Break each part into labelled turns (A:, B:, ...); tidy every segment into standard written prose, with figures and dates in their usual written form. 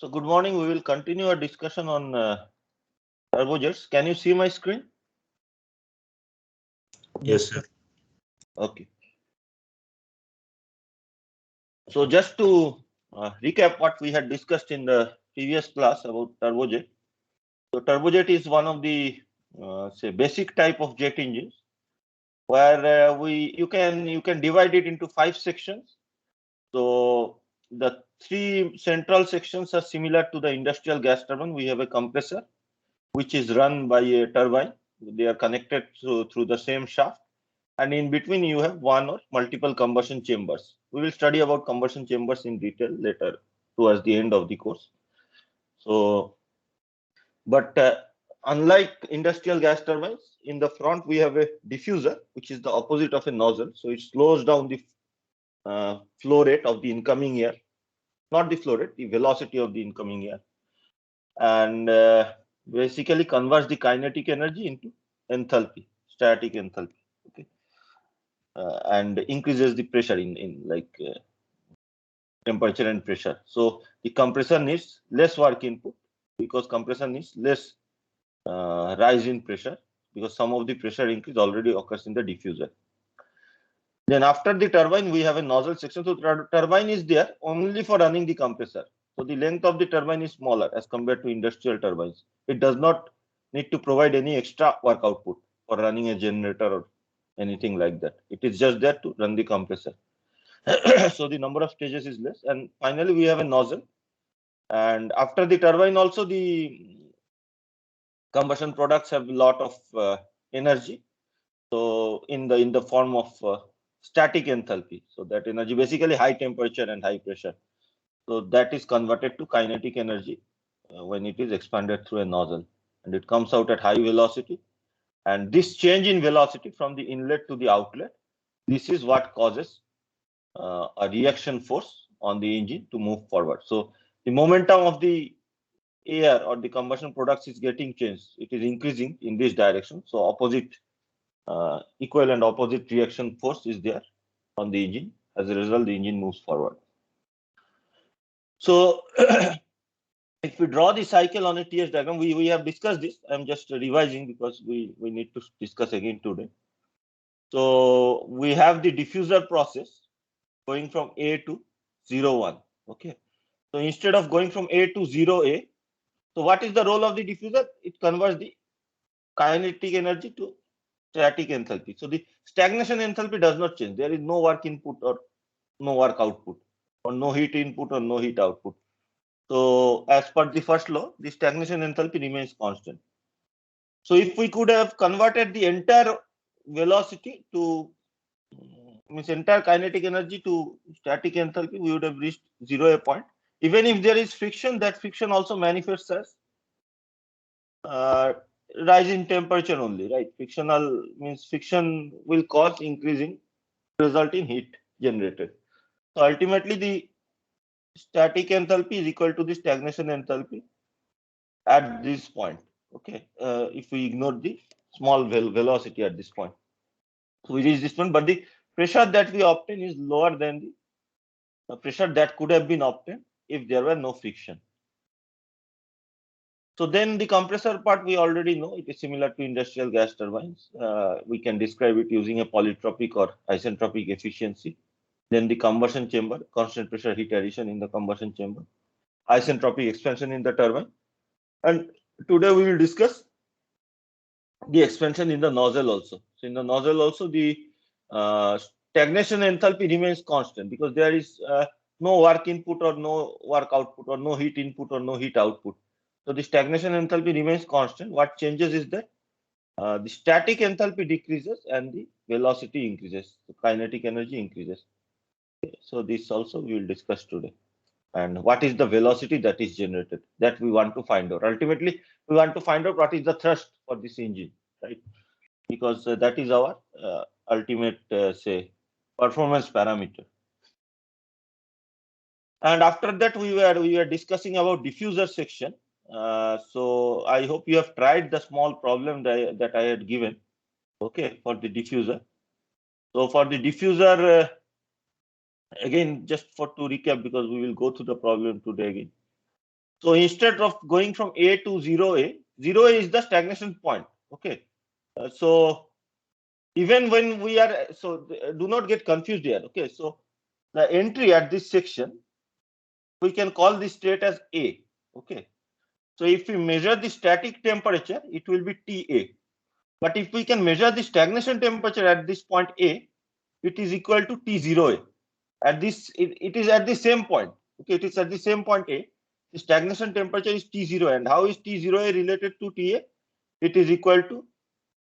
A: So good morning. We will continue our discussion on turbojets. Can you see my screen?
B: Yes, sir.
A: Okay. So just to recap what we had discussed in the previous class about turbojet. So turbojet is one of the say basic type of jet engines where you can divide it into 5 sections. So the 3 central sections are similar to the industrial gas turbine. We have a compressor which is run by a turbine. They are connected through the same shaft. And in between you have one or multiple combustion chambers. We will study about combustion chambers in detail later towards the end of the course. So, but unlike industrial gas turbines, in the front we have a diffuser, which is the opposite of a nozzle. So it slows down the flow rate of the incoming air, not the flow rate, the velocity of the incoming air, and basically converts the kinetic energy into enthalpy, static enthalpy. Okay. And increases the pressure in like temperature and pressure. So the compressor needs less work input because compressor needs less rise in pressure because some of the pressure increase already occurs in the diffuser. Then after the turbine, we have a nozzle section. So turbine is there only for running the compressor. So the length of the turbine is smaller as compared to industrial turbines. It does not need to provide any extra work output for running a generator or anything like that. It is just there to run the compressor. So the number of stages is less. And finally, we have a nozzle. And after the turbine, also the combustion products have a lot of energy. So in the form of static enthalpy. So that energy basically high temperature and high pressure. So that is converted to kinetic energy when it is expanded through a nozzle, and it comes out at high velocity. And this change in velocity from the inlet to the outlet, this is what causes a reaction force on the engine to move forward. So the momentum of the air or the combustion products is getting changed. It is increasing in this direction. So opposite, equal and opposite reaction force is there on the engine. As a result, the engine moves forward. So if we draw the cycle on a TS diagram, we have discussed this. I'm just revising because we need to discuss again today. So we have the diffuser process going from A to 0, 1. Okay. So instead of going from A to 0A, so what is the role of the diffuser? It converts the kinetic energy to static enthalpy. So the stagnation enthalpy does not change. There is no work input or no work output, or no heat input or no heat output. So as per the first law, the stagnation enthalpy remains constant. So if we could have converted the entire velocity to means entire kinetic energy to static enthalpy, we would have reached 0 point. Even if there is friction, that friction also manifests as rise in temperature only, right? Frictional means friction will cause increasing, result in heat generated. So ultimately, the static enthalpy is equal to the stagnation enthalpy at this point. Okay, if we ignore the small velocity at this point, so we reach this point, but the pressure that we obtain is lower than the pressure that could have been obtained if there were no friction. So then the compressor part we already know, it is similar to industrial gas turbines. We can describe it using a polytropic or isentropic efficiency. Then the combustion chamber, constant pressure heat addition in the combustion chamber, isentropic expansion in the turbine. And today we will discuss the expansion in the nozzle also. So in the nozzle also the stagnation enthalpy remains constant because there is no work input or no work output or no heat input or no heat output. So the stagnation enthalpy remains constant. What changes is that the static enthalpy decreases and the velocity increases. The kinetic energy increases. So this also we will discuss today. And what is the velocity that is generated that we want to find out. Ultimately, we want to find out what is the thrust for this engine, right? Because that is our ultimate, say, performance parameter. And after that, we were discussing about diffuser section. So I hope you have tried the small problem that I had given. Okay, for the diffuser. So for the diffuser, again, just to recap, because we will go through the problem today again. So instead of going from A to 0A, 0A is the stagnation point. Okay. So even when we are, so do not get confused here. Okay. So the entry at this section, we can call this state as A. Okay. So if we measure the static temperature, it will be TA. But if we can measure the stagnation temperature at this point A, it is equal to T0A. At this, it is at the same point. Okay, it is at the same point A. The stagnation temperature is T0. And how is T0A related to TA? It is equal to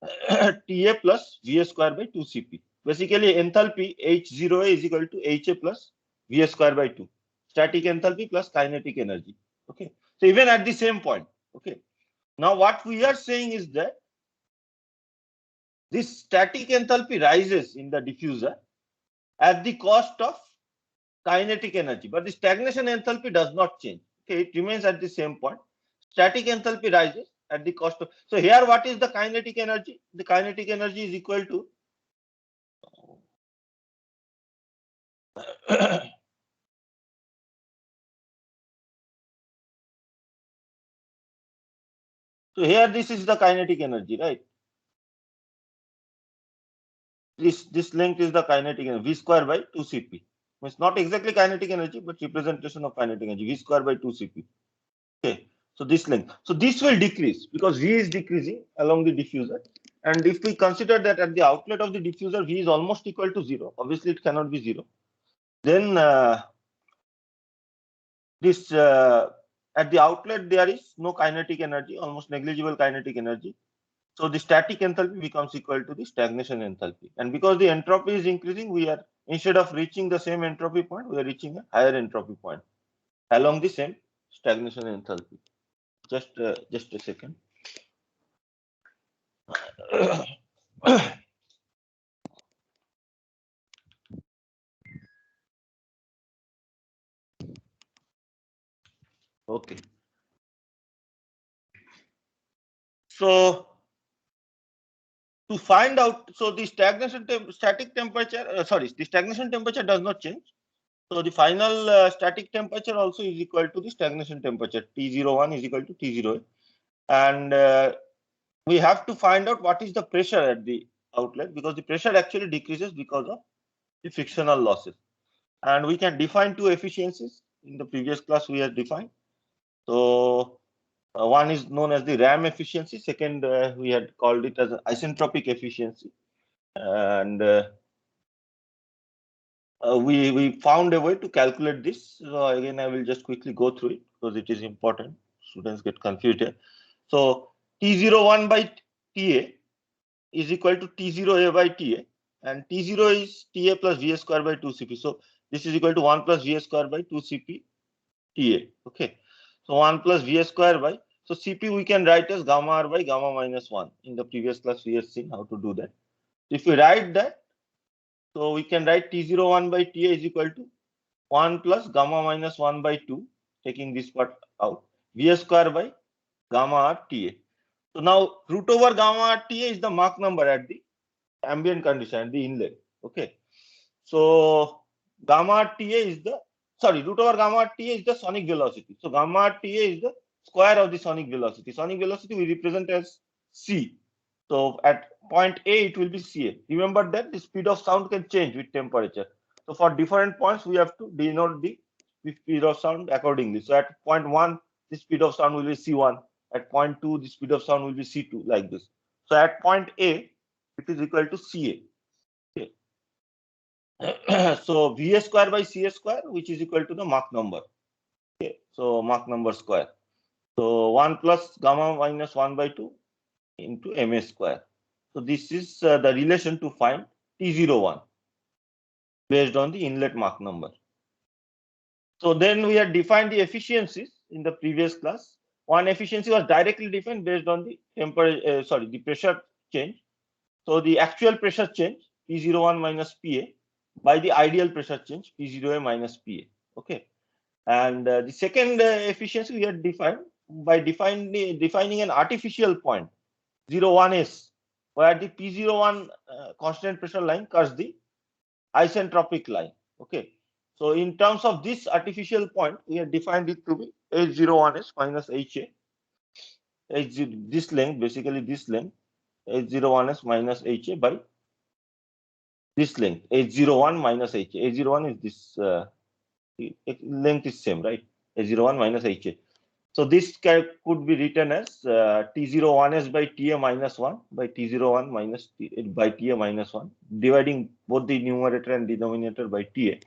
A: TA plus VA square by 2CP. Basically, enthalpy H0A is equal to HA plus VA square by 2. Static enthalpy plus kinetic energy. Okay. So even at the same point. Okay. Now what we are saying is that this static enthalpy rises in the diffuser at the cost of kinetic energy, but the stagnation enthalpy does not change. Okay, it remains at the same point. Static enthalpy rises at the cost of. So here, what is the kinetic energy? The kinetic energy is equal to so here this is the kinetic energy, right? This length is the kinetic energy, V square by 2Cp. It's not exactly kinetic energy, but representation of kinetic energy, V square by 2Cp. Okay, so this length. So this will decrease because V is decreasing along the diffuser. And if we consider that at the outlet of the diffuser, V is almost equal to 0, obviously it cannot be 0. Then this at the outlet there is no kinetic energy, almost negligible kinetic energy. So the static enthalpy becomes equal to the stagnation enthalpy. And because the entropy is increasing, we are, instead of reaching the same entropy point, we are reaching a higher entropy point along the same stagnation enthalpy. Just a second. Okay. So to find out, so the static temperature, the stagnation temperature does not change. So the final static temperature also is equal to the stagnation temperature. T01 is equal to T0. And we have to find out what is the pressure at the outlet, because the pressure actually decreases because of the frictional losses. And we can define two efficiencies. In the previous class, we have defined. So one is known as the RAM efficiency. Second, we had called it as isentropic efficiency. And we found a way to calculate this. So again, I will just quickly go through it because it is important. Students get confused here. So T01 by TA is equal to T0A by TA, and T0 is TA plus VA square by 2Cp. So this is equal to 1 plus VA square by 2Cp TA. Okay. So 1 plus VA square by, so Cp we can write as gamma R by gamma minus 1. In the previous class, we have seen how to do that. If we write that, so we can write T01 by TA is equal to 1 plus gamma minus 1 by 2, taking this part out, VA square by gamma R TA. So now root over gamma R TA is the Mach number at the ambient condition, at the inlet. Okay. So gamma R TA is the, root over gamma R TA is the sonic velocity. So gamma R TA is the square of the sonic velocity. Sonic velocity we represent as C. So at point A, it will be Ca. Remember that the speed of sound can change with temperature. So for different points, we have to denote the speed of sound accordingly. So at point 1, the speed of sound will be C1. At point 2, the speed of sound will be C2, like this. So at point A, it is equal to Ca. Okay. So Va square by Ca square, which is equal to the Mach number. Okay. So Mach number square. So 1 plus gamma minus 1 by 2 into Ma square. So this is the relation to find T01 based on the inlet Mach number. So then we had defined the efficiencies in the previous class. One efficiency was directly defined based on the temperature, the pressure change. So the actual pressure change P01 minus PA by the ideal pressure change P0A minus PA. Okay. And the second efficiency we had defined by defining an artificial point 01S, where the P01 constant pressure line curves the isentropic line. Okay. So in terms of this artificial point, we have defined it to be H01s minus HA. This length, basically this length, H01s minus HA by this length, H01 minus HA. H01 is this length is same, right? H01 minus HA. So this could be written as T01s by TA minus 1 by T01 minus by TA minus 1, dividing both the numerator and denominator by TA.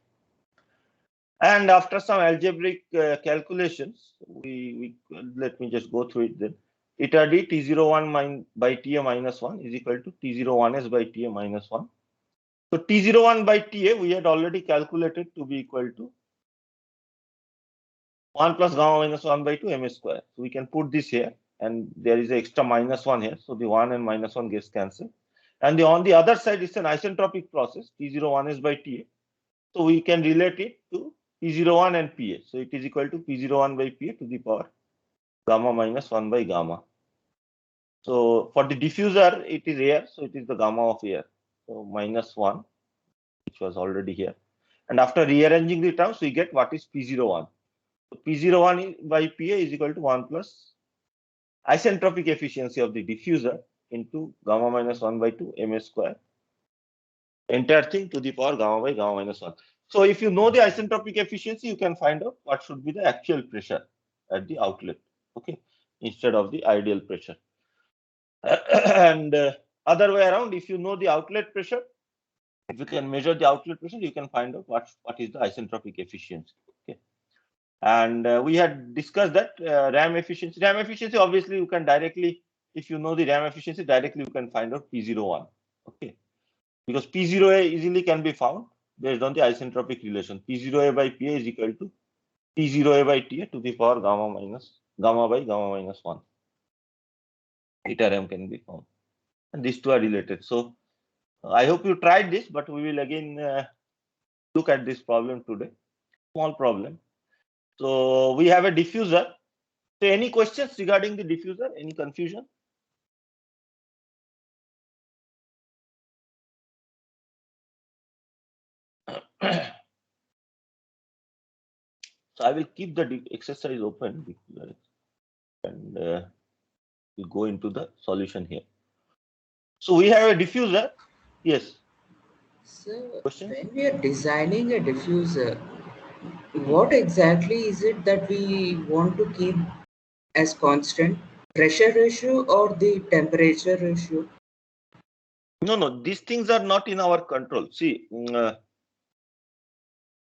A: And after some algebraic calculations, let me just go through it then. Eta d T01 by TA minus 1 is equal to T01s by TA minus 1. So T01 by TA we had already calculated to be equal to 1 plus gamma minus 1 by 2 m square. So we can put this here, and there is an extra minus 1 here. So the 1 and minus 1 gets cancelled. And on the other side, it's an isentropic process, T01 is by TA. So we can relate it to P01 and PA. So it is equal to P01 by PA to the power gamma minus 1 by gamma. So for the diffuser, it is air. So it is the gamma of air. So minus 1, which was already here. And after rearranging the terms, we get what is P01. So P01 by PA is equal to 1 plus isentropic efficiency of the diffuser into gamma minus 1 by 2 m square. Entire thing to the power gamma by gamma minus 1. So if you know the isentropic efficiency, you can find out what should be the actual pressure at the outlet, okay, instead of the ideal pressure. And other way around, if you know the outlet pressure, if you can measure the outlet pressure, you can find out what is the isentropic efficiency. Okay. And we had discussed that RAM efficiency. RAM efficiency, obviously, you can directly, if you know the RAM efficiency, directly you can find out P01. Okay, because P0A easily can be found based on the isentropic relation. P0A by PA is equal to P0A by TA to the power gamma by gamma minus 1. Eta RAM can be found, and these two are related. So I hope you tried this, but we will again look at this problem today. Small problem. So we have a diffuser. So any questions regarding the diffuser? Any confusion? So I will keep the exercise open and we'll go into the solution here. So we have a diffuser. Yes.
B: So
A: Questions?
B: when we are designing a diffuser, what exactly is it that we want to keep as constant? Pressure ratio or the temperature ratio?
A: No, these things are not in our control. See,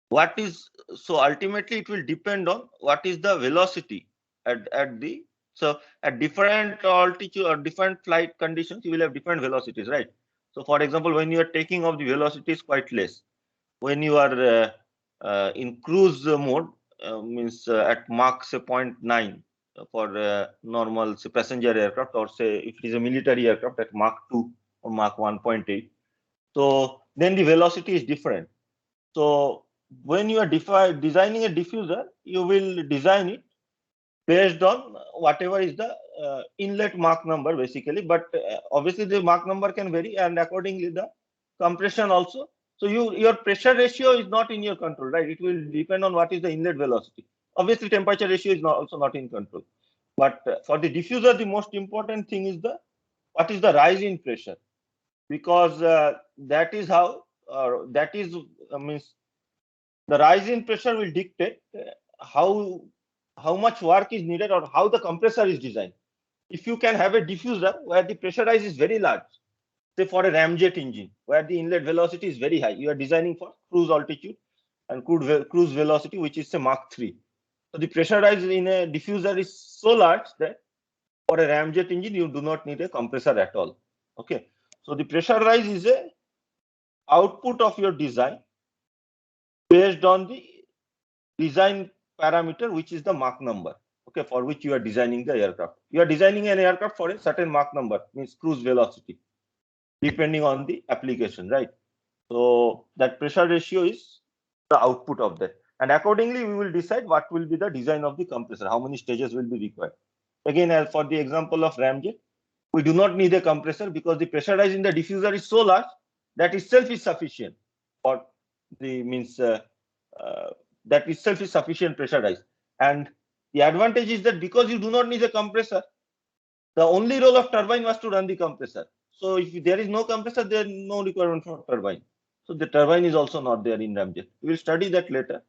A: what is, so ultimately it will depend on what is the velocity at the, so at different altitude or different flight conditions, you will have different velocities, right? So for example, when you are taking off, the velocity is quite less. When you are in cruise mode, means at Mach say 0.9 for normal say passenger aircraft, or say if it is a military aircraft at Mach 2 or Mach 1.8. So then the velocity is different. So when you are designing a diffuser, you will design it based on whatever is the inlet Mach number basically, but obviously the Mach number can vary, and accordingly the compression also. So your pressure ratio is not in your control, right? It will depend on what is the inlet velocity. Obviously temperature ratio is also not in control. But for the diffuser, the most important thing is what is the rise in pressure, because that is how means the rise in pressure will dictate how much work is needed or how the compressor is designed. If you can have a diffuser where the pressure rise is very large, say for a ramjet engine where the inlet velocity is very high, you are designing for cruise altitude and cruise velocity, which is say Mach 3. So the pressure rise in a diffuser is so large that for a ramjet engine you do not need a compressor at all. Okay, so the pressure rise is a output of your design based on the design parameter, which is the Mach number, okay, for which you are designing the aircraft. You are designing an aircraft for a certain Mach number, means cruise velocity, depending on the application, right? So that pressure ratio is the output of that. And accordingly, we will decide what will be the design of the compressor, how many stages will be required. Again, as for the example of ramjet, we do not need a compressor because the pressure rise in the diffuser is so large that itself is sufficient for the that itself is sufficient pressure rise. And The advantage is that because you do not need a compressor, the only role of turbine was to run the compressor. So if there is no compressor, there is no requirement for turbine. So the turbine is also not there in ramjet. We will study that later.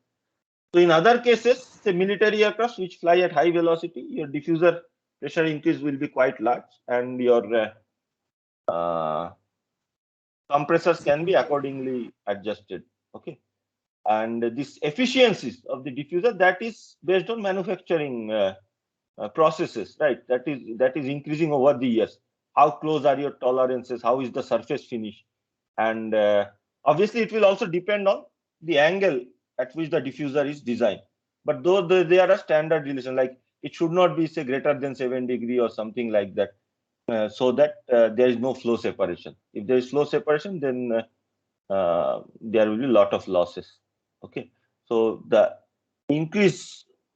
A: So in other cases, say military aircraft which fly at high velocity, your diffuser pressure increase will be quite large, and your compressors can be accordingly adjusted. Okay, and this efficiencies of the diffuser, that is based on manufacturing processes, right? That is increasing over the years. How close are your tolerances? How is the surface finish? And obviously, it will also depend on the angle at which the diffuser is designed. But though they are a standard relation, like it should not be say greater than 7 degree or something like that, so that there is no flow separation. If there is flow separation, then there will be a lot of losses. Okay, so the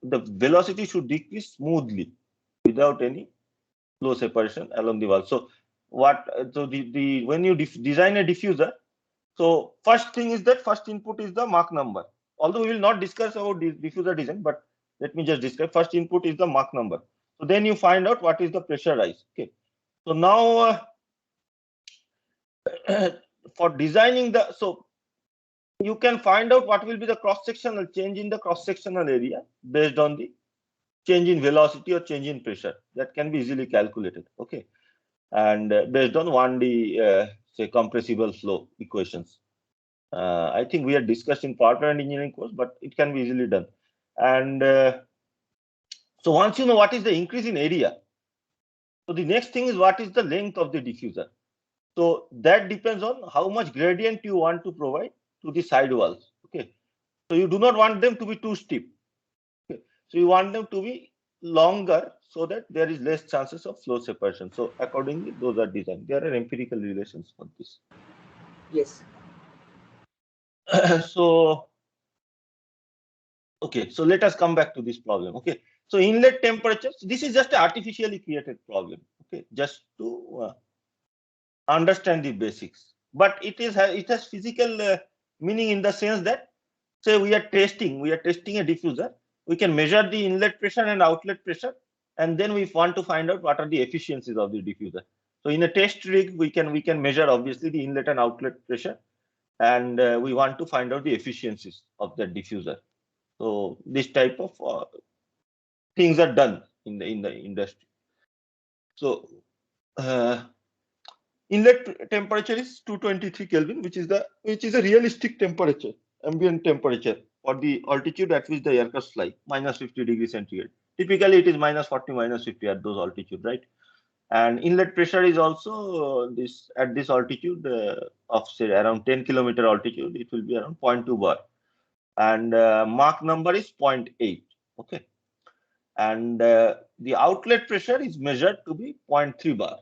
A: velocity should decrease smoothly without any flow separation along the wall. So when you design a diffuser, so first thing is that first input is the Mach number. Although we will not discuss about diffuser design, but let me just describe. First input is the Mach number. So then you find out what is the pressure rise. Okay. So now for designing so you can find out what will be the cross-sectional change in the cross-sectional area based on the change in velocity or change in pressure. That can be easily calculated. Okay. And based on 1D, say, compressible flow equations. I think we are discussing power plant engineering course, but it can be easily done. And so once you know what is the increase in area, so the next thing is what is the length of the diffuser. So that depends on how much gradient you want to provide to the side walls. Okay. So you do not want them to be too steep. Okay. So you want them to be longer so that there is less chances of flow separation. So accordingly, those are designed. There are empirical relations for this.
B: Yes.
A: So, okay, so let us come back to this problem. Okay, so inlet temperature, this is just an artificially created problem. Okay, just to understand the basics, but it has physical meaning in the sense that, say, we are testing a diffuser. We can measure the inlet pressure and outlet pressure, and then we want to find out what are the efficiencies of the diffuser. So in a test rig, we can measure obviously the inlet and outlet pressure, and we want to find out the efficiencies of the diffuser. So this type of things are done in the industry. So inlet temperature is 223 Kelvin, which is a realistic temperature, ambient temperature for the altitude at which the aircraft fly, minus 50 degrees centigrade. Typically, it is minus 40, minus 50 at those altitude, right? And inlet pressure is also at this altitude of say around 10 kilometer altitude, it will be around 0.2 bar, and Mach number is 0.8. Okay, and the outlet pressure is measured to be 0.3 bar.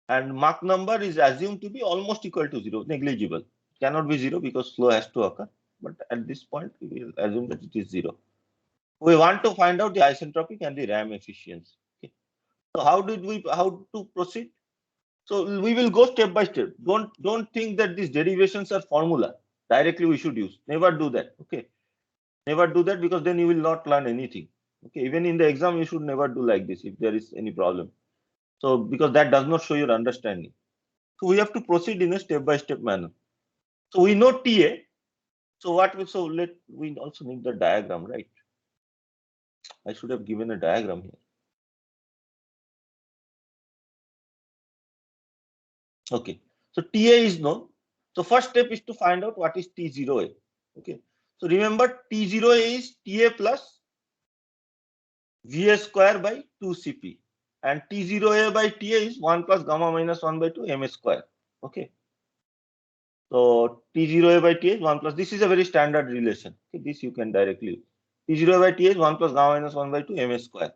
A: And Mach number is assumed to be almost equal to 0, negligible. It cannot be 0 because flow has to occur. But at this point, we will assume that it is 0. We want to find out the isentropic and the RAM efficiency. Okay. So how to proceed? So we will go step by step. Don't think that these derivations are formula. Directly we should use. Never do that. Okay. Never do that, because then you will not learn anything. Okay. Even in the exam, you should never do like this if there is any problem. So because that does not show your understanding. So we have to proceed in a step-by-step manner. So we know TA. So we also need the diagram, right? I should have given a diagram here. Okay. So TA is known. So first step is to find out what is T0A. Okay. So remember, T0A is TA plus VA square by 2CP. And T0A by TA is 1 plus gamma minus 1 by 2 MS square. Okay. So T0A by TA is 1 plus, this is a very standard relation. Okay, this you can directly use. T0A by TA is 1 plus gamma minus 1 by 2 MS square.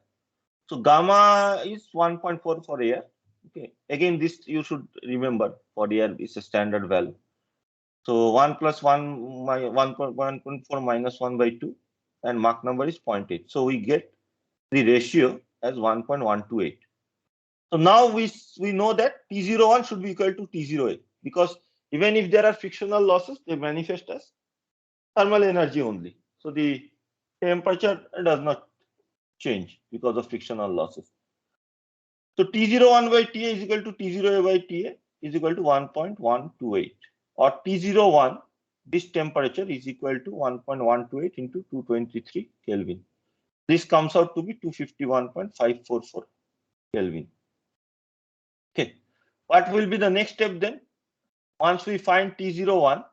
A: So gamma is 1.4 for air. Okay, again, this you should remember, for air is a standard value. So 1 plus 1.4 minus 1 by 2, and Mach number is 0.8. So we get the ratio as 1.128. So now we know that T01 should be equal to T0A, because even if there are frictional losses, they manifest as thermal energy only. So the temperature does not change because of frictional losses. So T01 by TA is equal to T0A by TA is equal to 1.128, or T01, this temperature is equal to 1.128 into 223 Kelvin. This comes out to be 251.544 Kelvin. Okay, what will be the next step then? Once we find T01,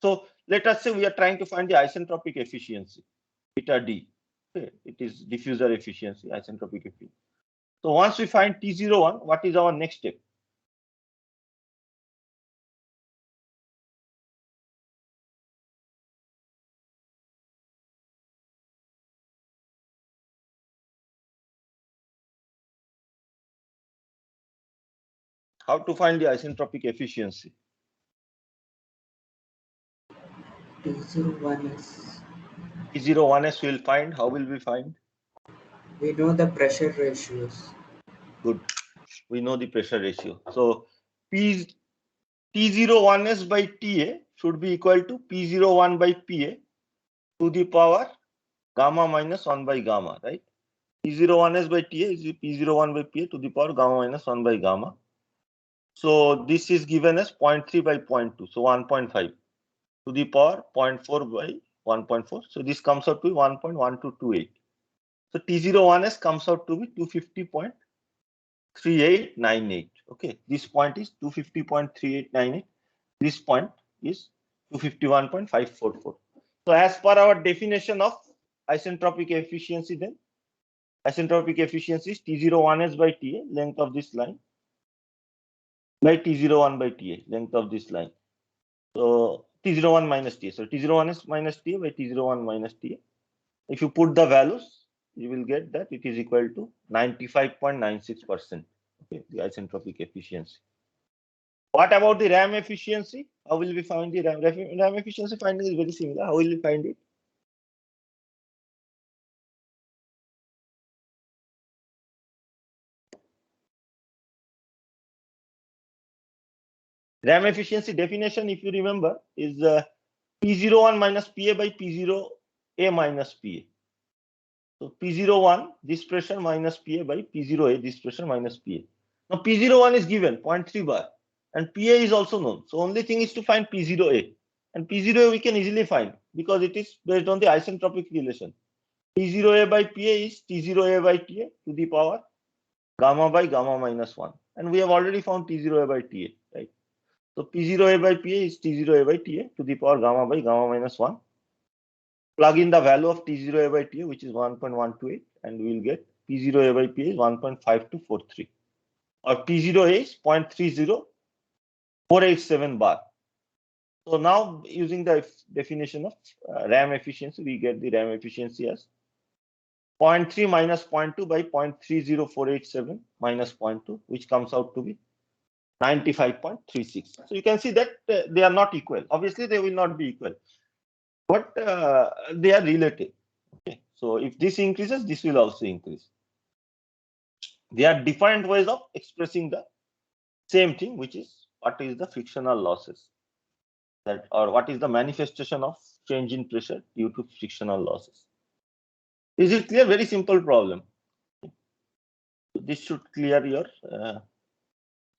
A: so let us say we are trying to find the isentropic efficiency, beta D. Okay, it is diffuser efficiency, isentropic efficiency. So once we find T01, what is our next step? How to find the isentropic efficiency?
B: T01S.
A: T01S will find. How will we find?
B: We know the pressure ratios.
A: Good. We know the pressure ratio. So T01S by TA should be equal to P01 by PA to the power gamma minus 1 by gamma, right? P01S by TA is P01 by PA to the power gamma minus 1 by gamma. So this is given as 0.3 by 0.2, so 1.5 to the power 0.4 by 1.4. So this comes out to be 1.1228. So T01S comes out to be 250.3898. Okay, this point is 250.3898. This point is 251.544. So as per our definition of isentropic efficiency, then isentropic efficiency is T01S by TA, length of this line, by T01 by TA, length of this line. So T01 minus TA. So T01S minus TA by T01 minus TA. If you put the values, you will get that it is equal to 95.96%. Okay, the isentropic efficiency. What about the RAM efficiency? How will we find the RAM? RAM efficiency finding is very similar. How will we find it? RAM efficiency definition, if you remember, is P01 minus PA by P0A minus PA. So P01, this pressure minus PA by P0A, this pressure minus PA. Now P01 is given 0.3 bar and PA is also known. So only thing is to find P0A. And P0A we can easily find because it is based on the isentropic relation. P0A by PA is T0A by TA to the power gamma by gamma minus 1. And we have already found T0A by TA, right? So P0A by PA is T0A by TA to the power gamma by gamma minus 1. Plug in the value of T0A by TA, which is 1.128, and we will get P0A by PA is 1.5243. Or P0A is 0.30487 bar. So now using the definition of RAM efficiency, we get the RAM efficiency as 0.3 minus 0.2 by 0.30487 minus 0.2, which comes out to be 95.36. So you can see that they are not equal. Obviously, they will not be equal, but they are relative. Okay. So if this increases, this will also increase. There are different ways of expressing the same thing, which is what is the frictional losses, that or what is the manifestation of change in pressure due to frictional losses. Is it clear? Very simple problem. This should clear your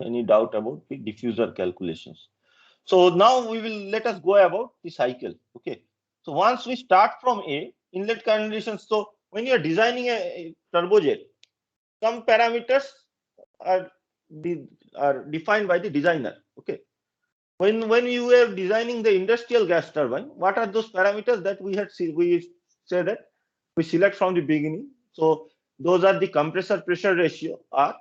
A: any doubt about the diffuser calculations. So now we will let us go about the cycle. Okay. So once we start from A, inlet conditions. So when you are designing a turbojet, some parameters are defined by the designer. Okay. When you were designing the industrial gas turbine, what are those parameters that we said that we select from the beginning? So those are the compressor pressure ratio R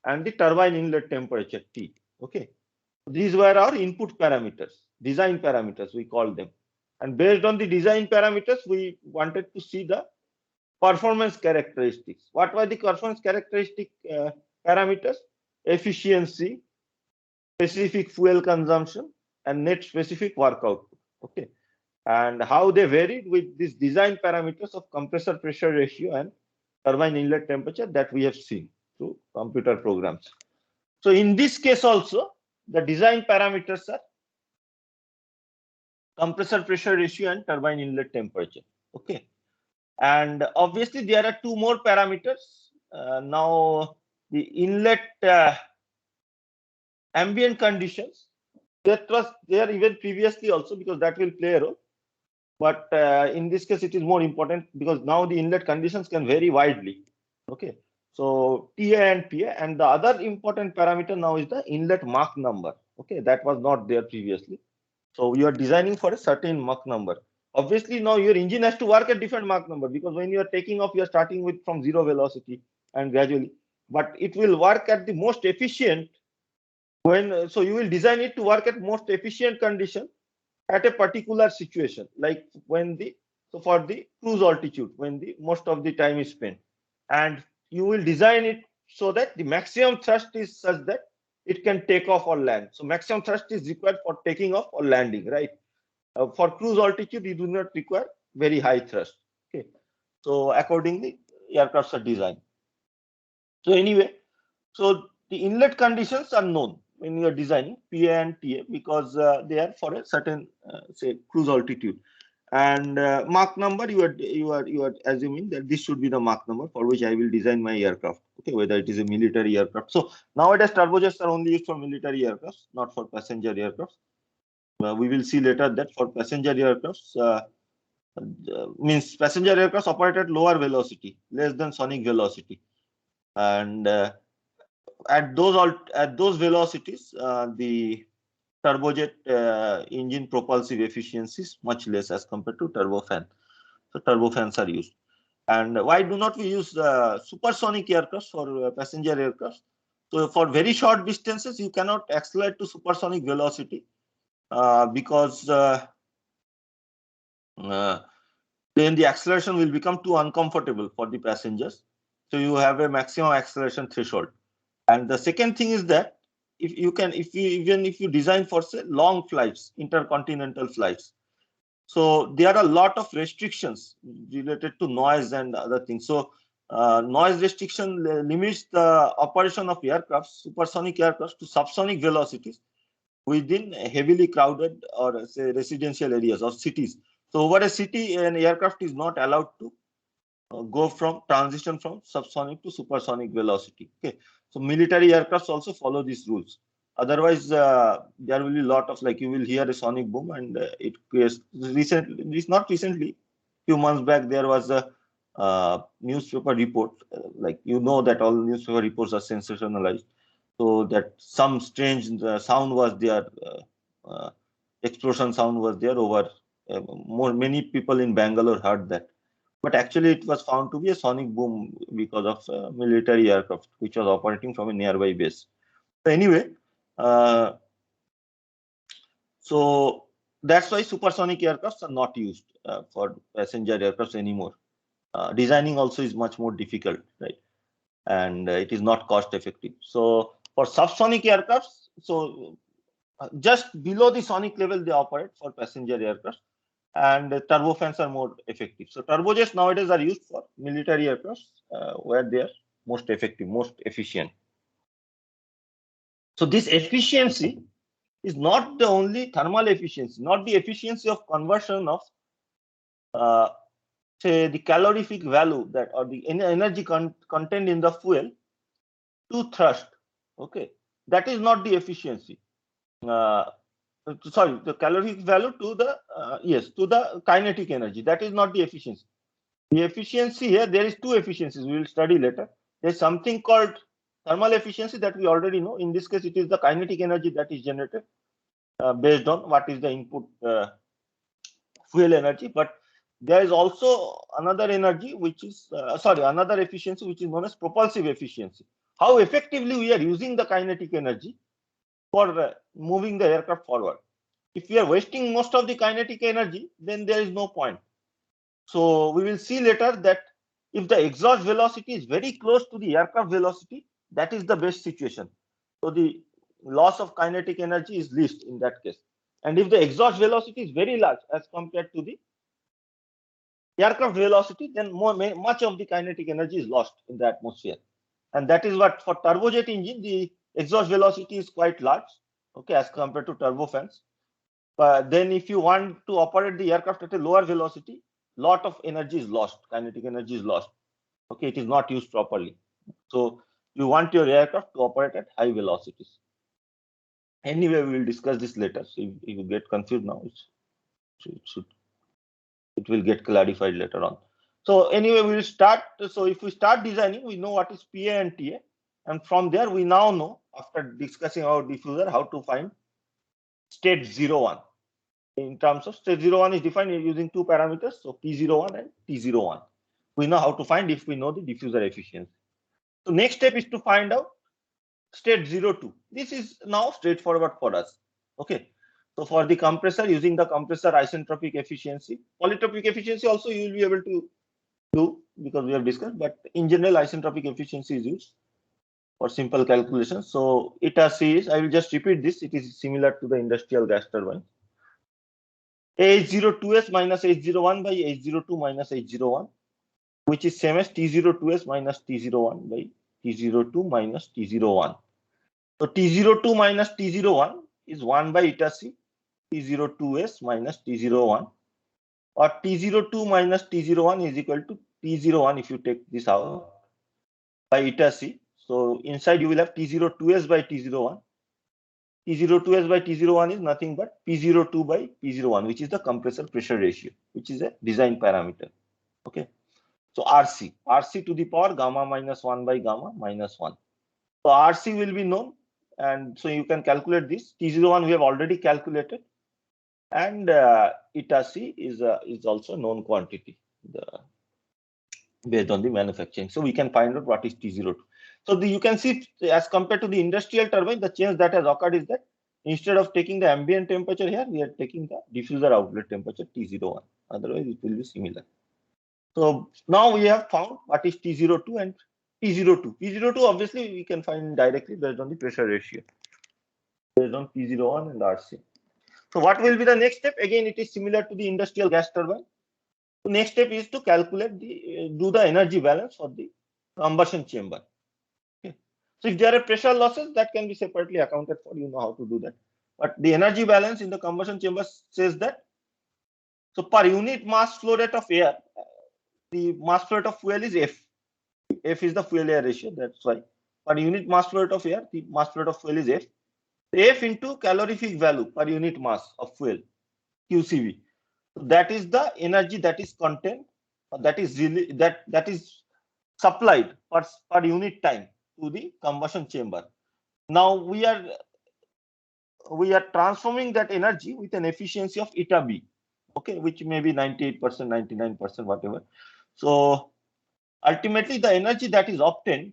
A: and the turbine inlet temperature T. Okay. These were our input parameters, design parameters, we call them. And based on the design parameters, we wanted to see the performance characteristics. What were the performance characteristic parameters? Efficiency, specific fuel consumption, and net specific work output. Okay. And how they varied with these design parameters of compressor pressure ratio and turbine inlet temperature that we have seen through computer programs. So in this case also, the design parameters are compressor pressure ratio and turbine inlet temperature. Okay. And obviously there are two more parameters. Now the inlet ambient conditions, that was there even previously also, because that will play a role. But in this case, it is more important because now the inlet conditions can vary widely. Okay, so TA and PA, and the other important parameter now is the inlet Mach number. Okay, that was not there previously. So you are designing for a certain Mach number. Obviously, now your engine has to work at different Mach number, because when you are taking off, you are starting with from zero velocity and gradually, but it will work at the most efficient when. So you will design it to work at most efficient condition at a particular situation, like when the, so for the cruise altitude, when the most of the time is spent, and you will design it so that the maximum thrust is such that it can take off or land. So maximum thrust is required for taking off or landing, right? For cruise altitude, you do not require very high thrust. Okay, so accordingly, aircrafts are designed. So anyway, so the inlet conditions are known when you are designing PA and TA, because they are for a certain say cruise altitude. And Mach number, you are assuming that this should be the Mach number for which I will design my aircraft. Okay, whether it is a military aircraft. So nowadays turbojets are only used for military aircrafts, not for passenger aircrafts. We will see later that for passenger aircrafts, means passenger aircrafts operate at lower velocity, less than sonic velocity, and at those velocities, the turbojet engine propulsive efficiency is much less as compared to turbofan. So turbofans are used. And why do not we use supersonic aircrafts for passenger aircrafts? So for very short distances, you cannot accelerate to supersonic velocity because then the acceleration will become too uncomfortable for the passengers. So you have a maximum acceleration threshold. And the second thing is that if you even if you design for say long flights, intercontinental flights, so there are a lot of restrictions related to noise and other things. So noise restriction limits the operation of aircrafts, supersonic aircrafts, to subsonic velocities within heavily crowded or say residential areas or cities. So over a city, an aircraft is not allowed to go from transition from subsonic to supersonic velocity. Okay, so military aircrafts also follow these rules. Otherwise, there will be a lot of, like, you will hear a sonic boom, and it creates recently. It's not recently. Few months back, there was a newspaper report. Like, you know that all newspaper reports are sensationalized. So that some strange sound was there. Explosion sound was there over. Many people in Bangalore heard that, but actually it was found to be a sonic boom because of military aircraft which was operating from a nearby base. So anyway, uh, so that's why supersonic aircrafts are not used for passenger aircrafts anymore. Designing also is much more difficult, right? And it is not cost effective. So for subsonic aircrafts, so just below the sonic level they operate for passenger aircraft, and turbofans are more effective. So turbojets nowadays are used for military aircrafts where they are most effective, most efficient. So this efficiency is not the only thermal efficiency, not the efficiency of conversion of uh, say the calorific value that, or the energy content in the fuel to thrust. Okay, that is not the efficiency. Uh, Sorry, the calorific value to the yes, to the kinetic energy. That is not the efficiency. The efficiency here, there is two efficiencies we will study later. There's something called thermal efficiency that we already know. In this case, it is the kinetic energy that is generated based on what is the input fuel energy. But there is also another energy which is another efficiency which is known as propulsive efficiency. How effectively we are using the kinetic energy for moving the aircraft forward. If we are wasting most of the kinetic energy, then there is no point. So we will see later that if the exhaust velocity is very close to the aircraft velocity, that is the best situation. So the loss of kinetic energy is least in that case. And if the exhaust velocity is very large as compared to the aircraft velocity, then much of the kinetic energy is lost in the atmosphere. And that is what, for turbojet engine, the exhaust velocity is quite large, okay, as compared to turbofans. But then if you want to operate the aircraft at a lower velocity, lot of energy is lost, kinetic energy is lost. Okay, it is not used properly. So you want your aircraft to operate at high velocities. Anyway, we will discuss this later. So if you get confused now, it will get clarified later on. So anyway, we will start. So if we start designing, we know what is PA and TA. And from there, we now know, after discussing our diffuser, how to find state 01. In terms of state 01 is defined using two parameters, so P01 and T01. We know how to find if we know the diffuser efficiency. So next step is to find out state 02. This is now straightforward for us. Okay. So for the compressor, using the compressor isentropic efficiency, polytropic efficiency also you will be able to do because we have discussed, but in general, isentropic efficiency is used for simple calculations. So eta C is, I will just repeat this, it is similar to the industrial gas turbine. H02S minus H01 by H02 minus H01, which is same as T02S minus T01 by T02 minus T01. So T02 minus T01 is 1 by eta C, T02S minus T01, or T02 minus T01 is equal to T01 if you take this out by eta C. So inside you will have T02S by T01. T02S by T01 is nothing but P02 by P01, which is the compressor pressure ratio, which is a design parameter. Okay. So RC to the power gamma minus 1 by gamma minus 1. So RC will be known, and so you can calculate this. T01 we have already calculated, and eta C is also known quantity based on the manufacturing. So we can find out what is T02. So you can see, as compared to the industrial turbine, the change that has occurred is that instead of taking the ambient temperature here, we are taking the diffuser outlet temperature T01. Otherwise, it will be similar. So now we have found what is T02 and P02. P02 obviously we can find directly based on the pressure ratio, based on P01 and RC. So what will be the next step? Again, it is similar to the industrial gas turbine. The next step is to calculate do the energy balance for the combustion chamber. Okay. So if there are pressure losses, that can be separately accounted for. You know how to do that. But the energy balance in the combustion chamber says that, so per unit mass flow rate of air, the mass flow rate of fuel is F. F is the fuel air ratio. That's why per unit mass flow rate of air, the mass flow rate of fuel is F. F into calorific value per unit mass of fuel, QCV. So that is the energy that is contained, that is supplied per unit time to the combustion chamber. Now we are transforming that energy with an efficiency of eta B, okay, which may be 98%, 99%, whatever. So ultimately, the energy that is obtained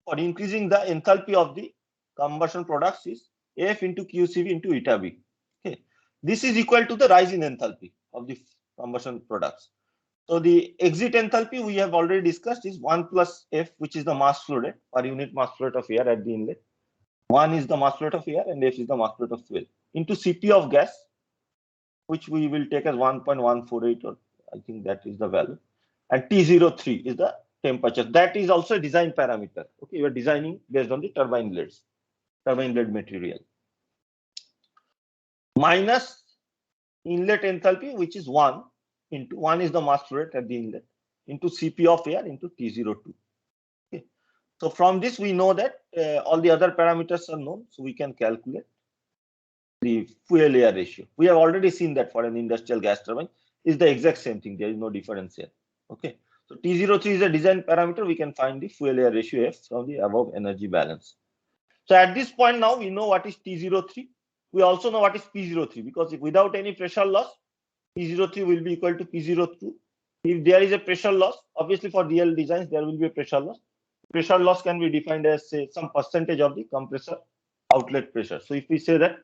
A: for increasing the enthalpy of the combustion products is F into QCV into eta B. Okay, this is equal to the rise in enthalpy of the combustion products. So the exit enthalpy we have already discussed is 1 plus F, which is the mass flow rate per unit mass flow rate of air at the inlet. 1 is the mass flow rate of air and F is the mass flow rate of fuel into Cp of gas, which we will take as 1.148, or I think that is the value. And T03 is the temperature. That is also a design parameter. Okay, you are designing based on the turbine blades, turbine blade material. Minus inlet enthalpy, which is 1 into 1 is the mass flow rate at the inlet into Cp of air into T02. Okay. So from this we know that all the other parameters are known, so we can calculate the fuel air ratio. We have already seen that for an industrial gas turbine is the exact same thing. There is no difference here. Okay. So T03 is a design parameter. We can find the fuel air ratio F from the above energy balance. So at this point now we know what is T03. We also know what is P03, because if without any pressure loss, P03 will be equal to P02. If there is a pressure loss, obviously for real designs there will be a pressure loss. Pressure loss can be defined as, say, some percentage of the compressor outlet pressure. So if we say that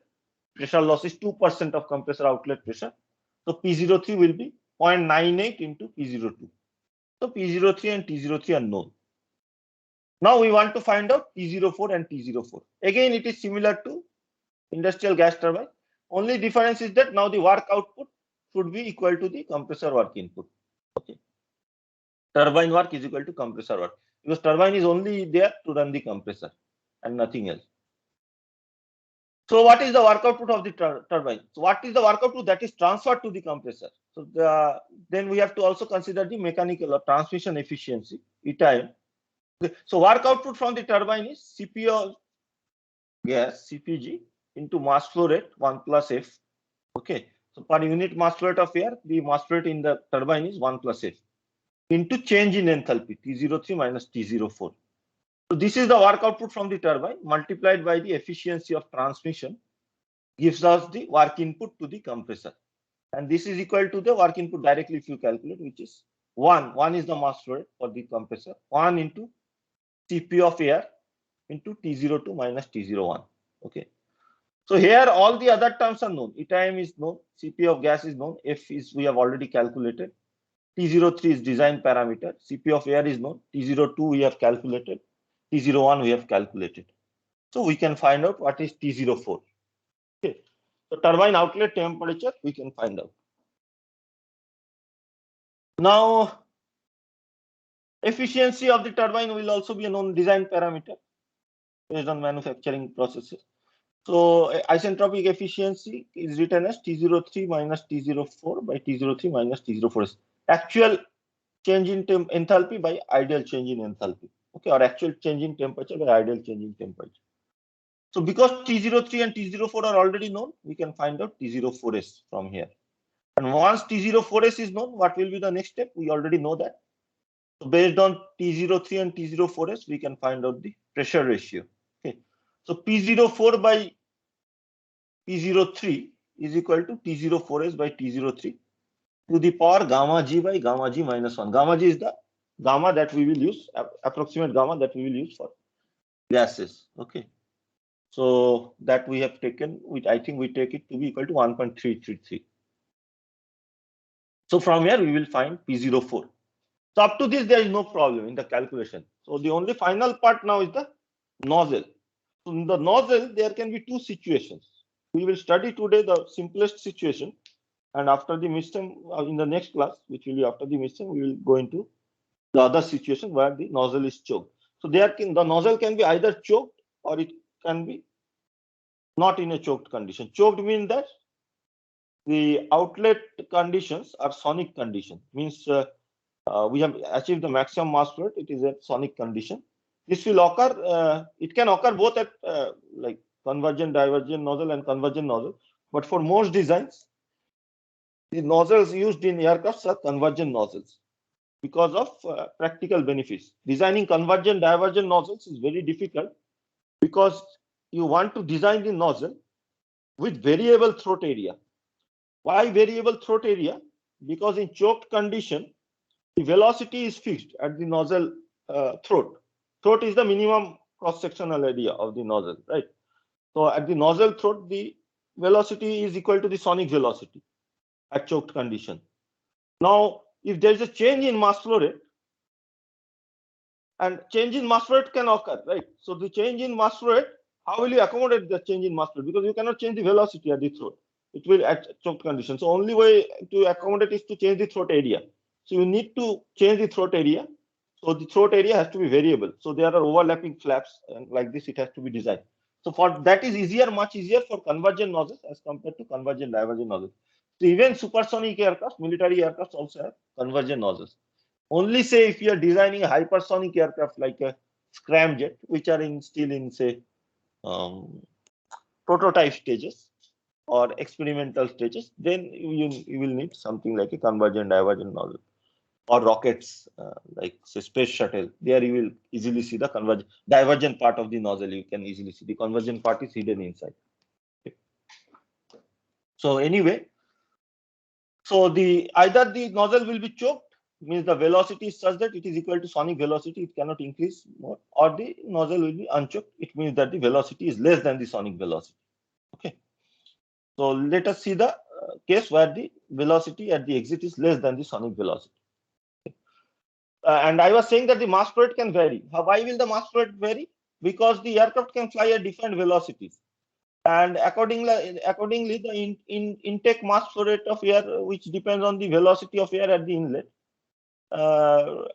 A: pressure loss is 2% of compressor outlet pressure, so P03 will be 0.98 into P02. So P03 and T03 are known. Now we want to find out T04 and T04. Again, it is similar to industrial gas turbine. Only difference is that now the work output should be equal to the compressor work input. Okay. Turbine work is equal to compressor work, because turbine is only there to run the compressor and nothing else. So what is the work output of the turbine? So what is the work output that is transferred to the compressor? So then we have to also consider the mechanical or transmission efficiency, ETIM. Okay. So work output from the turbine is Cp of gas, Cpg, into mass flow rate 1 plus F. Okay. So per unit mass flow rate of air, the mass flow rate in the turbine is 1 plus F into change in enthalpy, T03 minus T04. So this is the work output from the turbine multiplied by the efficiency of transmission gives us the work input to the compressor. And this is equal to the work input directly if you calculate, which is 1. 1 is the mass flow rate for the compressor. 1 into Cp of air into T02 minus T01. Okay. So here all the other terms are known. ETIM is known, Cp of gas is known, F is we have already calculated. T03 is design parameter, Cp of air is known, T02 we have calculated, T01 we have calculated. So we can find out what is T04. Okay. So turbine outlet temperature we can find out. Now efficiency of the turbine will also be a known design parameter based on manufacturing processes. So isentropic efficiency is written as T03 minus T04 by T03 minus T04. Actual change in enthalpy by ideal change in enthalpy. Okay, or actual change in temperature by ideal change in temperature. So because T03 and T04 are already known, we can find out T04s from here. And once T04s is known, what will be the next step? We already know that. So based on T03 and T04s, we can find out the pressure ratio. Okay. So P04 by P03 is equal to T04s by T03 to the power gamma G by gamma G minus 1. Gamma G is the gamma that we will use, approximate gamma that we will use for gases. Okay. So that we have taken, I think we take it to be equal to 1.333. So from here we will find P04. So up to this there is no problem in the calculation. So the only final part now is the nozzle. So in the nozzle there can be two situations. We will study today the simplest situation, and after the midterm in the next class, which will be after the midterm, we will go into the other situation where the nozzle is choked. So the nozzle can be either choked or it can be not in a choked condition. Choked means that the outlet conditions are sonic condition, means we have achieved the maximum mass flow rate. It is a sonic condition. This will occur. It can occur both at like convergent divergent nozzle and convergent nozzle. But for most designs, the nozzles used in aircrafts are convergent nozzles because of practical benefits. Designing convergent divergent nozzles is very difficult because you want to design the nozzle with variable throat area. Why variable throat area? Because in choked condition, the velocity is fixed at the nozzle throat. Throat is the minimum cross-sectional area of the nozzle, right? So at the nozzle throat, the velocity is equal to the sonic velocity at choked condition. Now, if there is a change in mass flow rate, and change in mass flow rate can occur, right? So the change in mass flow rate, how will you accommodate the change in mass flow rate? Because you cannot change the velocity at the throat. It will at choked condition. So only way to accommodate is to change the throat area. So you need to change the throat area. So the throat area has to be variable. So there are overlapping flaps, and like this, it has to be designed. So for that is easier, much easier for convergent nozzles as compared to convergent divergent nozzles. So even supersonic aircraft, military aircraft also have convergent nozzles. Only say if you are designing a hypersonic aircraft like a scramjet, which are still in say prototype stages or experimental stages, then you will need something like a convergent divergent nozzle. Or rockets like say space shuttle, there you will easily see the divergent part of the nozzle. You can easily see the convergent part is hidden inside. Okay. So anyway, so either the nozzle will be choked, means the velocity is such that it is equal to sonic velocity, it cannot increase more, or the nozzle will be unchoked. It means that the velocity is less than the sonic velocity. Okay. So let us see the case where the velocity at the exit is less than the sonic velocity. And I was saying that the mass flow rate can vary. Why will the mass flow rate vary? Because the aircraft can fly at different velocities, and accordingly, the intake mass flow rate of air, which depends on the velocity of air at the inlet,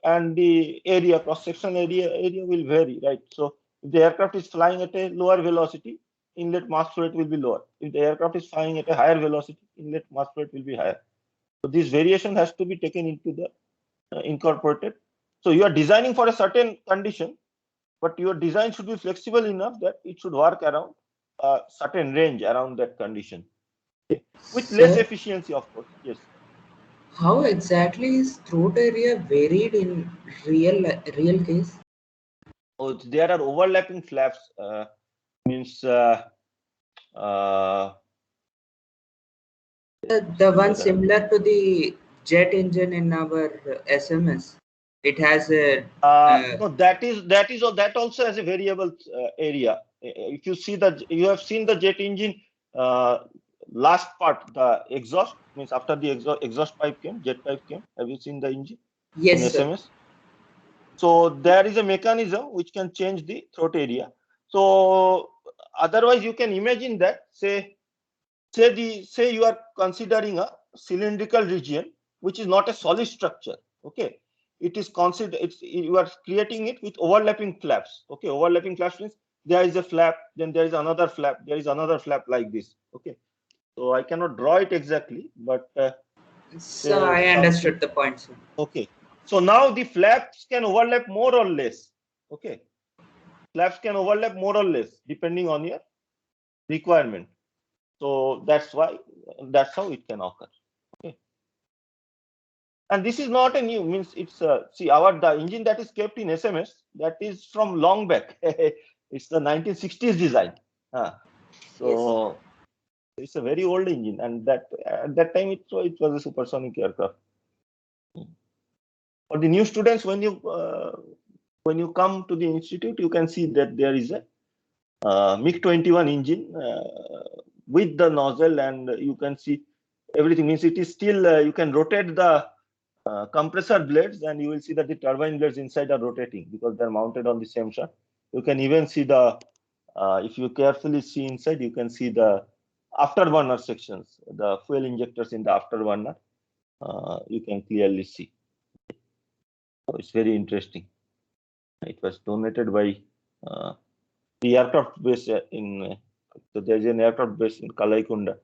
A: and the area cross-section area will vary, right? So if the aircraft is flying at a lower velocity, inlet mass flow rate will be lower. If the aircraft is flying at a higher velocity, inlet mass flow rate will be higher. So this variation has to be taken into the incorporated. So you are designing for a certain condition, but your design should be flexible enough that it should work around a certain range around that condition, okay, with less
B: Sir,
A: efficiency, of course. Yes.
B: how exactly is throat area varied in real case?
A: Oh, there are overlapping flaps. Means uh,
B: The one
A: whether
B: similar to the jet engine in our SMS. It has a
A: no, that also has a variable area. If you see you have seen the jet engine uh, last part, the exhaust, means after the exhaust pipe came, jet pipe came. Have you seen the engine in
B: yes, sir.
A: SMS? So there is a mechanism which can change the throat area. So otherwise, you can imagine that say you are considering a cylindrical region which is not a solid structure. Okay, it is considered, you are creating it with overlapping flaps. Okay, overlapping flaps means there is a flap, then there is another flap, there is another flap, like this. Okay, so I cannot draw it exactly, but
B: So
A: say
B: I
A: something.
B: understood the point, sir.
A: Okay, so now the flaps can overlap more or less. Okay, flaps can overlap more or less depending on your requirement. So that's how it can occur. Okay, and this is not a new, means it's see, the engine that is kept in SMS, that is from long back. It's the 1960s design.
B: Yes.
A: So it's a very old engine, and that at that time it was a supersonic aircraft. For the new students, when you come to the institute, you can see that there is a MiG-21 engine with the nozzle, and you can see everything. Means it is still you can rotate the compressor blades, and you will see that the turbine blades inside are rotating because they're mounted on the same shaft. You can even see if you carefully see inside, you can see the afterburner sections, the fuel injectors in the afterburner. You can clearly see. So it's very interesting. It was donated by uh, the aircraft base so there's an aircraft base in Kalaikunda.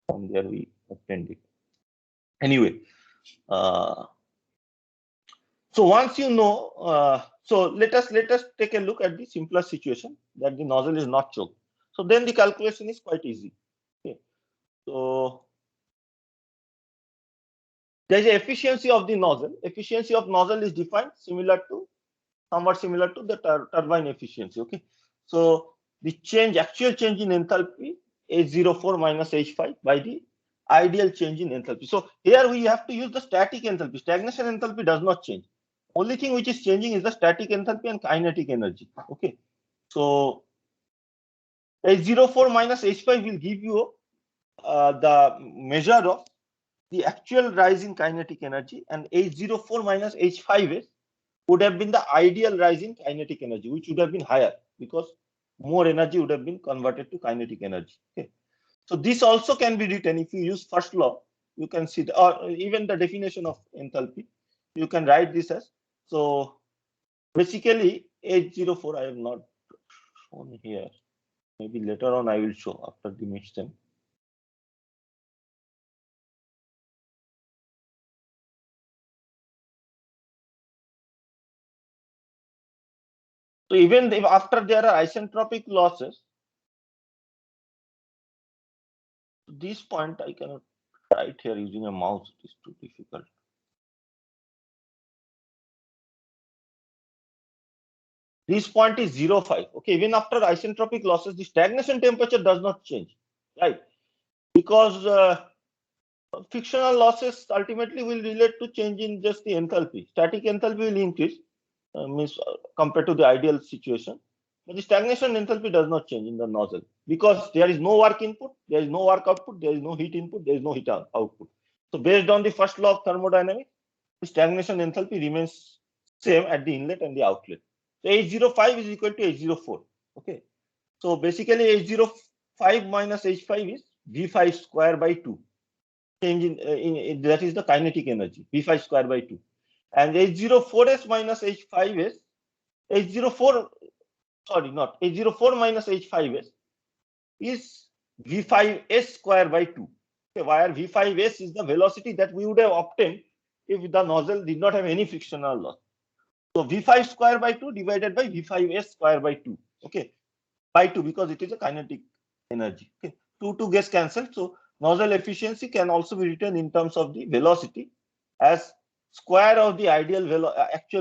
A: From there we obtained it. Anyway, so once you know, so let us take a look at the simplest situation, that the nozzle is not choked. So then the calculation is quite easy. Okay. So there is a efficiency of the nozzle. Efficiency of nozzle is defined somewhat similar to the turbine efficiency. Okay. So the actual change in enthalpy H04 minus H5 by the ideal change in enthalpy. So here we have to use the static enthalpy. Stagnation enthalpy does not change. Only thing which is changing is the static enthalpy and kinetic energy. Okay. So H04 minus H5 will give you the measure of the actual rise in kinetic energy, and H04 minus H5S would have been the ideal rise in kinetic energy, which would have been higher because more energy would have been converted to kinetic energy. Okay. So this also can be written if you use first law. You can see or even the definition of enthalpy. You can write this as, so basically H04 I have not shown here. Maybe later on I will show after the mixtem. So even if after there are isentropic losses, this point I cannot write here using a mouse. It is too difficult. This point is 0.5. Okay, even after isentropic losses, the stagnation temperature does not change, right? Because frictional losses ultimately will relate to change in just the enthalpy. Static enthalpy will increase, means compared to the ideal situation. But the stagnation enthalpy does not change in the nozzle because there is no work input, there is no work output, there is no heat input, there is no heat output. So based on the first law of thermodynamics, the stagnation enthalpy remains same at the inlet and the outlet. So H05 is equal to H04. Okay. So basically H05 minus H5 is V5 square by 2. Change in that is the kinetic energy, V5 square by 2. And H04S minus H5S, H04, sorry, not H04 minus H5S is V5S square by 2. Okay, where V5S is the velocity that we would have obtained if the nozzle did not have any frictional loss. So V5 square by 2 divided by V5S square by 2. Okay, by 2 because it is a kinetic energy. Okay, 2 gets cancelled. So nozzle efficiency can also be written in terms of the velocity as square of the actual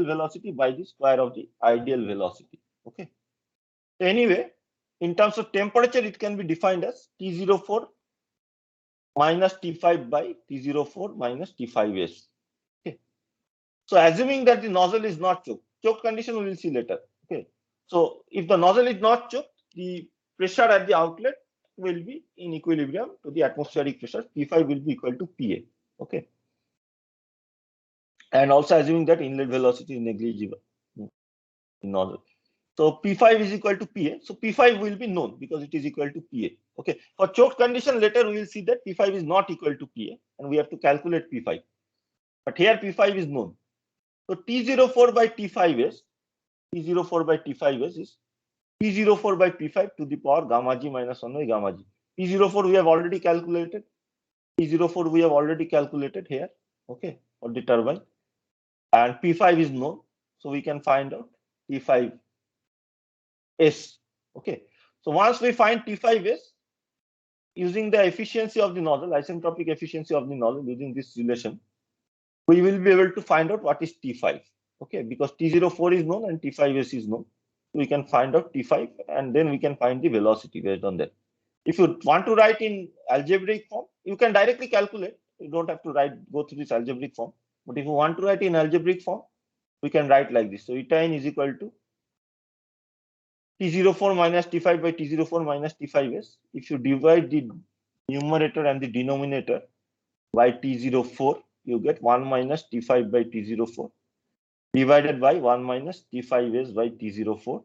A: velocity by the square of the ideal velocity. Okay. So anyway, in terms of temperature, it can be defined as T04 minus T5 by T04 minus T5S. Okay. So assuming that the nozzle is not choked condition we will see later. Okay. So if the nozzle is not choked, the pressure at the outlet will be in equilibrium to the atmospheric pressure. P5 will be equal to PA. Okay. And also assuming that inlet velocity is negligible in nozzle. So P5 is equal to PA. So P5 will be known because it is equal to PA. Okay. For choked condition later we will see that P5 is not equal to PA and we have to calculate P5. But here P5 is known. So T04 by T5S, T04 by T5S is P04 by P5 to the power gamma g minus 1 by gamma g. P04 we have already calculated. P04 we have already calculated here. Okay. For the turbine. And P5 is known. So we can find out T5S. Okay. So once we find T5S, using the efficiency of the nozzle, isentropic efficiency of the nozzle using this relation, we will be able to find out what is T5. Okay, because T04 is known and T5S is known. We can find out T5 and then we can find the velocity based on that. If you want to write in algebraic form, you can directly calculate. You don't have to go through this algebraic form. But if you want to write in algebraic form, we can write like this. So eta n is equal to T04 minus T5 by T04 minus T5S. If you divide the numerator and the denominator by T04, you get 1 minus T5 by T04 divided by 1 minus T5S by T04,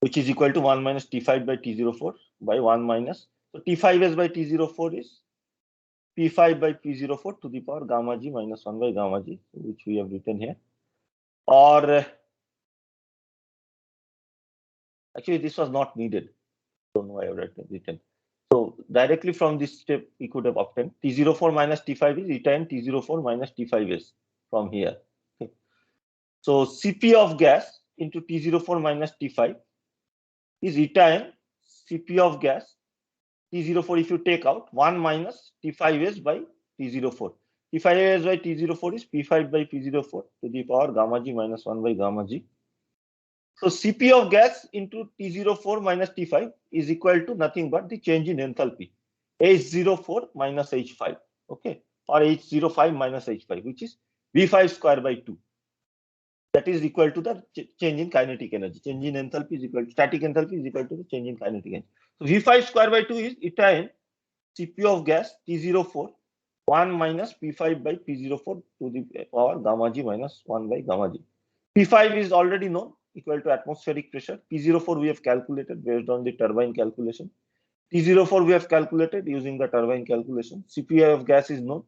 A: which is equal to 1 minus T5 by T04 by 1 minus. So T5S by T04 is P5 by P04 to the power gamma g minus 1 by gamma g, which we have written here. Or actually, this was not needed. Don't know why I have written. So directly from this step, we could have obtained T04 minus T5 is eta n T04 minus T5S from here. Okay. So Cp of gas into T04 minus T5 is eta n Cp of gas T04 if you take out 1 minus T5S by T04. T5S by T04 is P5 by P04 to the power gamma g minus 1 by gamma g. So Cp of gas into T04 minus T5 is equal to nothing but the change in enthalpy, H04 minus H5, okay, or H05 minus H5, which is V5 square by 2. That is equal to the change in kinetic energy. Change in enthalpy is equal to static enthalpy is equal to the change in kinetic energy. So V5 square by 2 is eta n Cp of gas T04 1 minus P5 by P04 to the power gamma g minus 1 by gamma g. P5 is already known, equal to atmospheric pressure. P04 we have calculated based on the turbine calculation. T04 we have calculated using the turbine calculation. Cpi of gas is known.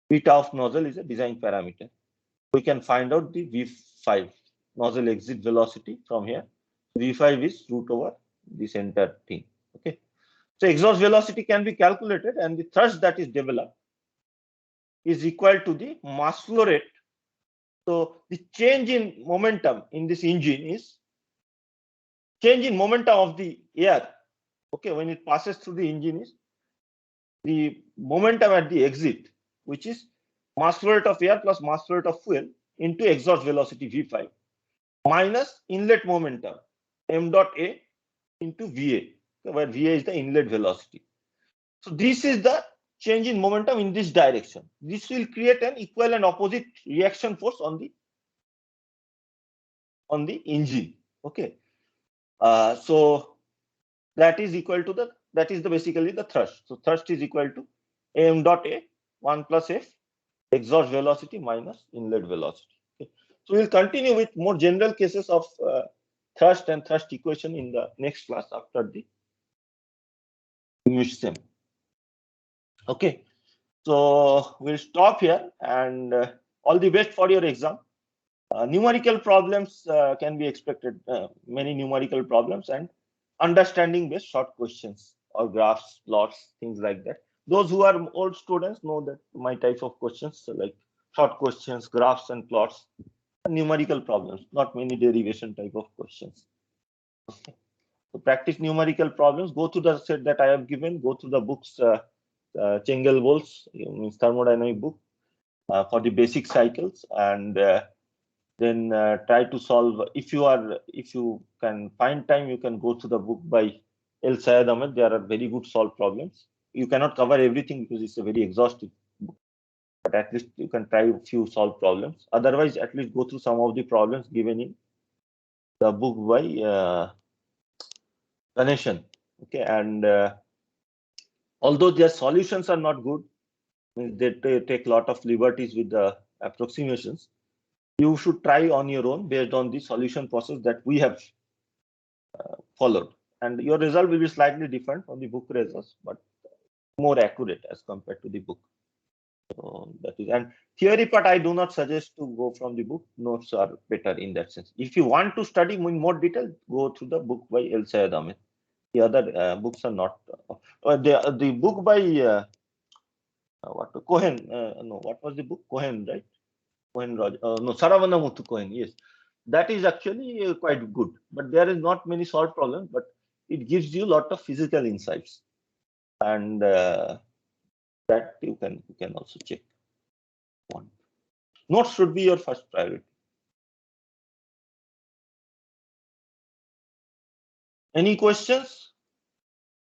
A: Beta of nozzle is a design parameter. We can find out the V5 nozzle exit velocity from here. V5 is root over this entire thing. Okay. So exhaust velocity can be calculated and the thrust that is developed is equal to the mass flow rate. So the change in momentum in this engine is change in momentum of the air. Okay, when it passes through the engine is the momentum at the exit, which is mass flow rate of air plus mass flow rate of fuel into exhaust velocity V5 minus inlet momentum m dot A into VA, where VA is the inlet velocity. So this is the change in momentum in this direction. This will create an equal and opposite reaction force on the engine. Okay. So that is equal to basically the thrust. So thrust is equal to m dot A 1 plus F exhaust velocity minus inlet velocity. Okay. So we'll continue with more general cases of thrust and thrust equation in the next class after the English SEM. Okay. So we'll stop here and all the best for your exam. Numerical problems can be expected, many numerical problems and understanding based short questions or graphs, plots, things like that. Those who are old students know that my type of questions, so like short questions, graphs and plots, numerical problems, not many derivation type of questions. Okay. So practice numerical problems, go to the set that I have given, go to the books, Chengel-Bol's means thermodynamic book for the basic cycles, and then try to solve. If you can find time, you can go to the book by El Sayed Ahmed. There are very good solved problems. You cannot cover everything because it's a very exhaustive book, but at least you can try a few solved problems. Otherwise, at least go through some of the problems given in the book by Ganeshan. Okay, and although their solutions are not good, means they take a lot of liberties with the approximations, you should try on your own based on the solution process that we have followed, and your result will be slightly different from the book results, but more accurate as compared to the book. So that is, and theory part I do not suggest to go from the book. Notes are better in that sense. If you want to study in more detail, go through the book by El Sayed Ahmed. The other books are not. The book by what Cohen? No, what was the book? Cohen, right? Cohen Roger. No, Saravanamuthu Cohen. Yes, that is actually quite good. But there is not many solved problems, but it gives you a lot of physical insights, and that you can also check. One. Notes should be your first priority. Any questions?